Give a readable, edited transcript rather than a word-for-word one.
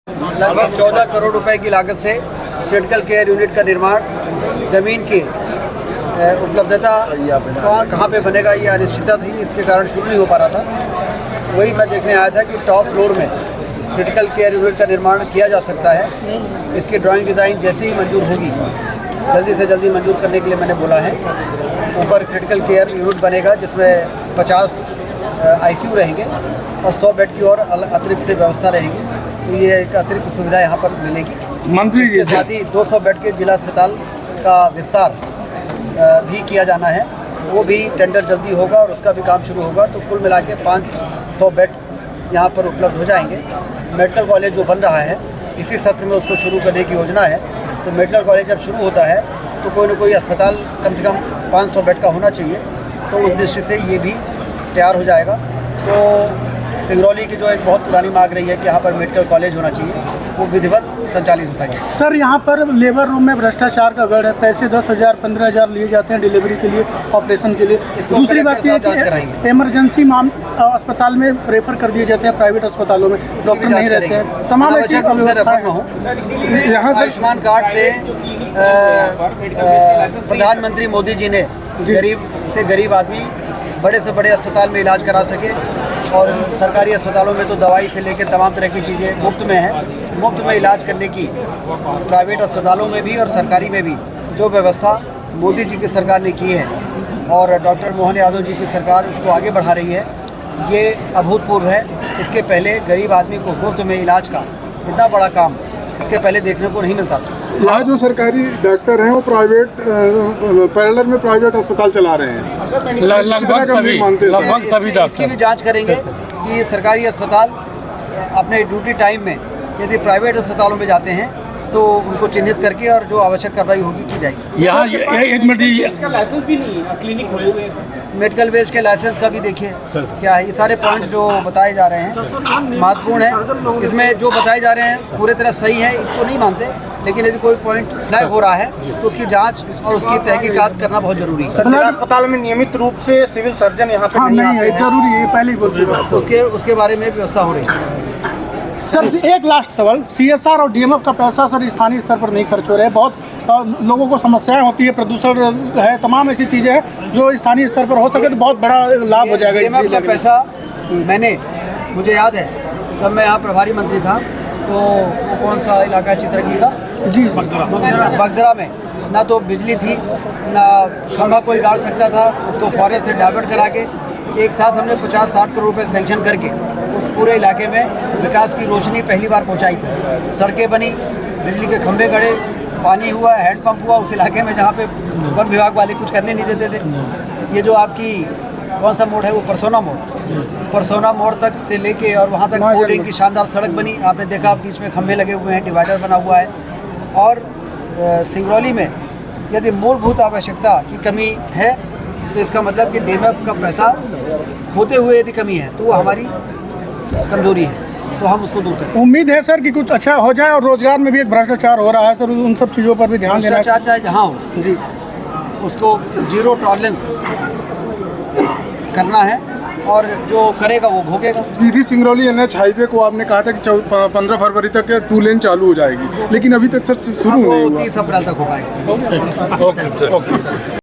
लगभग 14 करोड़ रुपए की लागत से क्रिटिकल केयर यूनिट का निर्माण, ज़मीन की उपलब्धता कहाँ पे बनेगा ये अनिश्चितता थी, इसके कारण शुरू नहीं हो पा रहा था। वही मैं देखने आया था कि टॉप फ्लोर में क्रिटिकल केयर यूनिट का निर्माण किया जा सकता है। इसकी ड्राइंग डिज़ाइन जैसे ही मंजूर होगी, जल्दी से जल्दी मंजूर करने के लिए मैंने बोला है। ऊपर क्रिटिकल केयर यूनिट बनेगा जिसमें 50 ICU रहेंगे और 100 बेड की और अतिरिक्त से व्यवस्था रहेगी, तो ये एक अतिरिक्त सुविधा यहाँ पर मिलेगी। मंत्री जी, साथ ही 200 बेड के जिला अस्पताल का विस्तार भी किया जाना है, वो भी टेंडर जल्दी होगा और उसका भी काम शुरू होगा। तो कुल मिला के 500 बेड यहाँ पर उपलब्ध हो जाएंगे। मेडिकल कॉलेज जो बन रहा है, इसी सत्र में उसको शुरू करने की योजना है। तो मेडिकल कॉलेज जब शुरू होता है तो कोई ना कोई अस्पताल कम से कम 500 बेड का होना चाहिए, तो उस दृष्टि से ये भी तैयार हो जाएगा। तो सिंगरौली की जो एक बहुत पुरानी मांग रही है कि यहाँ पर मेडिकल कॉलेज होना चाहिए, वो विधिवत संचालित हो सके। सर, यहाँ पर लेबर रूम में भ्रष्टाचार का गढ़ है। पैसे 10,000 15,000 लिए जाते हैं डिलीवरी के लिए, ऑपरेशन के लिए। दूसरी बात ये है कि इमरजेंसी अस्पताल में रेफर कर दिए जाते हैं, प्राइवेट अस्पतालों में डॉक्टर नहीं रहते हैं। तमाम ऐसी यहाँ आयुष्मान कार्ड से प्रधानमंत्री मोदी जी ने गरीब से गरीब आदमी बड़े से बड़े अस्पताल में इलाज करा सके, और सरकारी अस्पतालों में तो दवाई से लेकर तमाम तरह की चीज़ें मुफ्त में हैं। मुफ्त में इलाज करने की प्राइवेट अस्पतालों में भी और सरकारी में भी जो व्यवस्था मोदी जी की सरकार ने की है और डॉक्टर मोहन यादव जी की सरकार उसको आगे बढ़ा रही है, ये अभूतपूर्व है। इसके पहले गरीब आदमी को मुफ्त में इलाज का इतना बड़ा काम इसके पहले देखने को नहीं मिलता था। यहाँ जो सरकारी डॉक्टर हैं वो प्राइवेट पैरेलल में प्राइवेट अस्पताल चला रहे हैं, लगभग सभी इसकी भी जांच करेंगे कि सरकारी अस्पताल अपने ड्यूटी टाइम में यदि प्राइवेट अस्पतालों में जाते हैं तो उनको चिन्हित करके और जो आवश्यक कार्रवाई होगी की जाएगी। यहाँ एक मिनट, इसका लाइसेंस भी नहीं है, क्लिनिक खोले हुए हैं। मेडिकल वेज के लाइसेंस का भी देखिए क्या है। ये सारे पॉइंट जो बताए जा रहे हैं महत्वपूर्ण है। इसमें जो बताए जा रहे हैं पूरे तरह सही है, इसको नहीं मानते, लेकिन यदि कोई पॉइंट फ्लैग हो रहा है तो उसकी जांच और उसकी तहकीकात करना बहुत जरूरी है। अस्पताल में नियमित रूप से सिविल सर्जन यहाँ पे नहीं है, जरूरी है, पहले ही बोल चुका। उसके बारे में व्यवस्था हो रही है। सर, एक लास्ट सवाल, CSR और DMF का पैसा सर स्थानीय स्तर पर नहीं खर्च हो रहा है। बहुत लोगों को समस्याएं होती है, प्रदूषण है, तमाम ऐसी चीज़ें हैं जो स्थानीय स्तर पर हो सके तो बहुत बड़ा लाभ हो जाएगा। DMF का पैसा मुझे याद है जब मैं यहाँ प्रभारी मंत्री था, तो वो कौन सा इलाका है चित्रंगी का जी, बगदरा में ना तो बिजली थी ना खंभा कोई गाड़ सकता था। उसको फॉरेस्ट से डाइवर्ट करा के एक साथ हमने 50-60 करोड़ रुपए सेंक्शन करके उस पूरे इलाके में विकास की रोशनी पहली बार पहुंचाई थी। सड़कें बनी, बिजली के खंभे गड़े, पानी हुआ, हैंडपंप हुआ उस इलाके में जहाँ पे वन विभाग वाले कुछ करने नहीं देते थे। ये जो आपकी कौन सा मोड़ है, वो परसोना मोड़ तक से लेके और वहाँ तक बोर्डिंग की शानदार सड़क बनी। आपने देखा बीच में खंभे लगे हुए हैं, डिवाइडर बना हुआ है। और सिंगरौली में यदि मूलभूत आवश्यकता की कमी है तो इसका मतलब कि DMF का पैसा होते हुए यदि कमी है तो वो हमारी कमजोरी है, तो हम उसको दूर करें। उम्मीद है सर कि कुछ अच्छा हो जाए। और रोजगार में भी एक भ्रष्टाचार हो रहा है सर, उन सब चीज़ों पर भी ध्यान देना। भ्रष्टाचार चाहे जहाँ हो जी, उसको जीरो टॉलरेंस करना है और जो करेगा वो भोगेगा। सीधी सिंगरौली NH हाईवे को आपने कहा था कि 15 फरवरी तक 2 लेन चालू हो जाएगी, लेकिन अभी तक सर शुरू नहीं हुआ। 30 अप्रैल तक हो पाएगा। ओके।